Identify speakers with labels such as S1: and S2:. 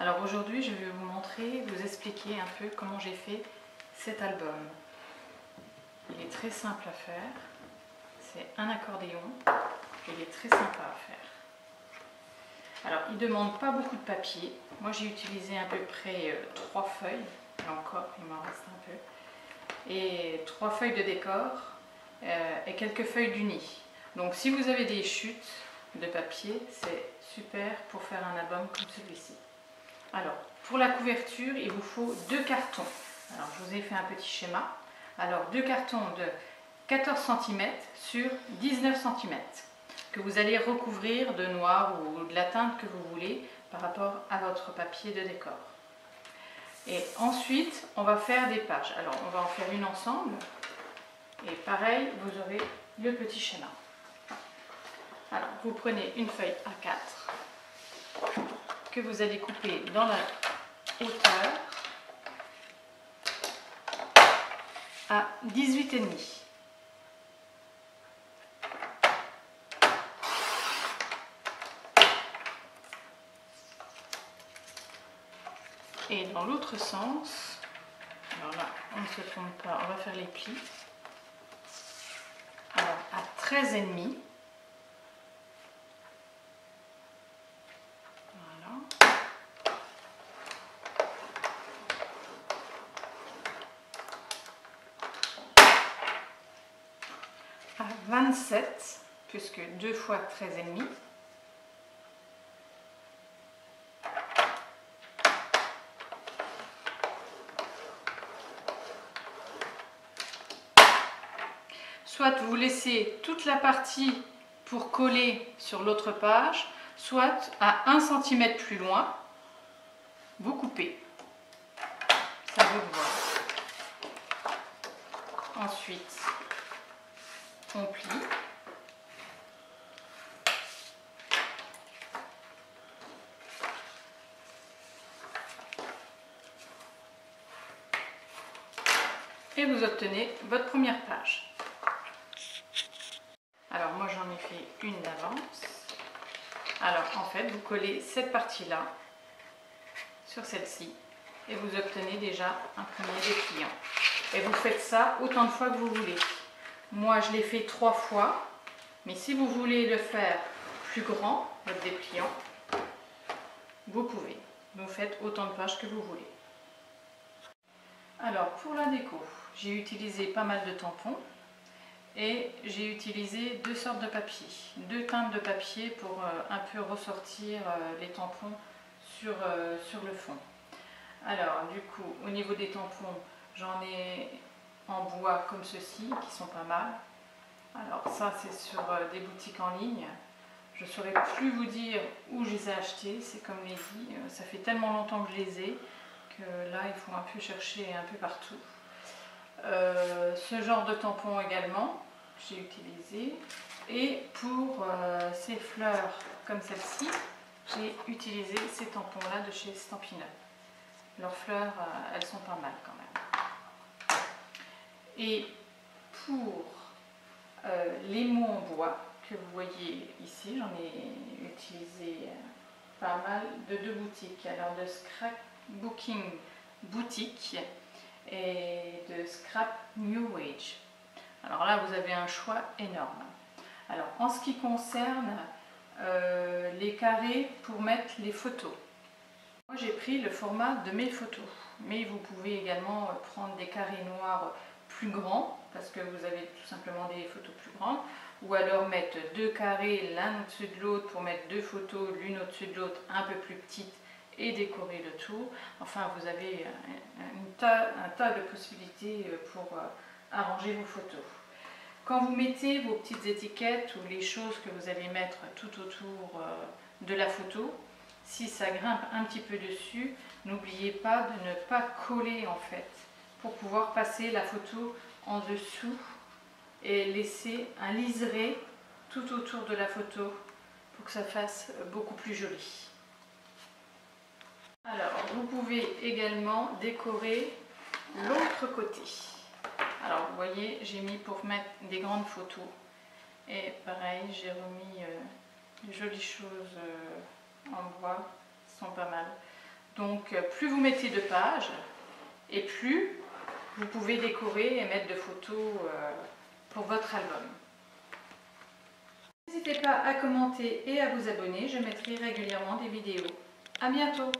S1: Alors aujourd'hui, je vais vous montrer, vous expliquer un peu comment j'ai fait cet album. Il est très simple à faire, c'est un accordéon, il est très sympa à faire. Alors il ne demande pas beaucoup de papier, moi j'ai utilisé à peu près 3 feuilles, et encore il m'en reste un peu, et 3 feuilles de décor et quelques feuilles d'uni. Donc si vous avez des chutes de papier, c'est super pour faire un album comme celui-ci. Alors, pour la couverture, il vous faut 2 cartons. Alors, je vous ai fait un petit schéma. Alors, 2 cartons de 14 cm sur 19 cm que vous allez recouvrir de noir ou de la teinte que vous voulez par rapport à votre papier de décor. Et ensuite, on va faire des pages. Alors, on va en faire une ensemble. Et pareil, vous aurez le petit schéma. Alors, vous prenez une feuille A4 que vous allez couper dans la hauteur à 18,5. Et dans l'autre sens, alors là, on ne se trompe pas, on va faire les plis. Alors, à 13,5. À 27, puisque 2 fois 13,5. Soit vous laissez toute la partie pour coller sur l'autre page, soit à 1 cm plus loin, vous coupez. Ça vous voir. Ensuite, on plie. Et vous obtenez votre première page. Alors moi j'en ai fait une d'avance. Alors en fait vous collez cette partie-là sur celle-ci et vous obtenez déjà un premier dépliant. Et vous faites ça autant de fois que vous voulez. Moi je l'ai fait 3 fois, mais si vous voulez le faire plus grand, votre dépliant, vous pouvez. Vous faites autant de pages que vous voulez. Alors pour la déco, j'ai utilisé pas mal de tampons. Et j'ai utilisé 2 sortes de papier, 2 teintes de papier pour un peu ressortir les tampons sur le fond. Alors du coup, au niveau des tampons, j'en ai en bois comme ceci, qui sont pas mal. Alors ça c'est sur des boutiques en ligne. Je ne saurais plus vous dire où je les ai achetés, c'est comme les dit, ça fait tellement longtemps que je les ai, que là il faut un peu chercher un peu partout. Ce genre de tampon également j'ai utilisé, et pour ces fleurs comme celle-ci j'ai utilisé ces tampons là de chez Stampin' Up. Leurs fleurs elles sont pas mal quand même. Et pour les mots en bois que vous voyez ici, j'en ai utilisé pas mal de 2 boutiques, alors de Scrapbooking Boutique et de Scrap New Age. Alors là vous avez un choix énorme. Alors en ce qui concerne les carrés pour mettre les photos, moi j'ai pris le format de mes photos, mais vous pouvez également prendre des carrés noirs plus grands parce que vous avez tout simplement des photos plus grandes, ou alors mettre 2 carrés l'un au-dessus de l'autre pour mettre 2 photos l'une au-dessus de l'autre un peu plus petites et décorer le tout. Enfin vous avez un tas de possibilités pour arranger vos photos. Quand vous mettez vos petites étiquettes ou les choses que vous allez mettre tout autour de la photo, si ça grimpe un petit peu dessus, n'oubliez pas de ne pas coller en fait, pour pouvoir passer la photo en dessous et laisser un liseré tout autour de la photo pour que ça fasse beaucoup plus joli. Alors, vous pouvez également décorer l'autre côté. Alors, vous voyez, j'ai mis pour mettre des grandes photos. Et pareil, j'ai remis de jolies choses en bois, qui sont pas mal. Donc plus vous mettez de pages et plus vous pouvez décorer et mettre de photos pour votre album. N'hésitez pas à commenter et à vous abonner, je mettrai régulièrement des vidéos. À bientôt!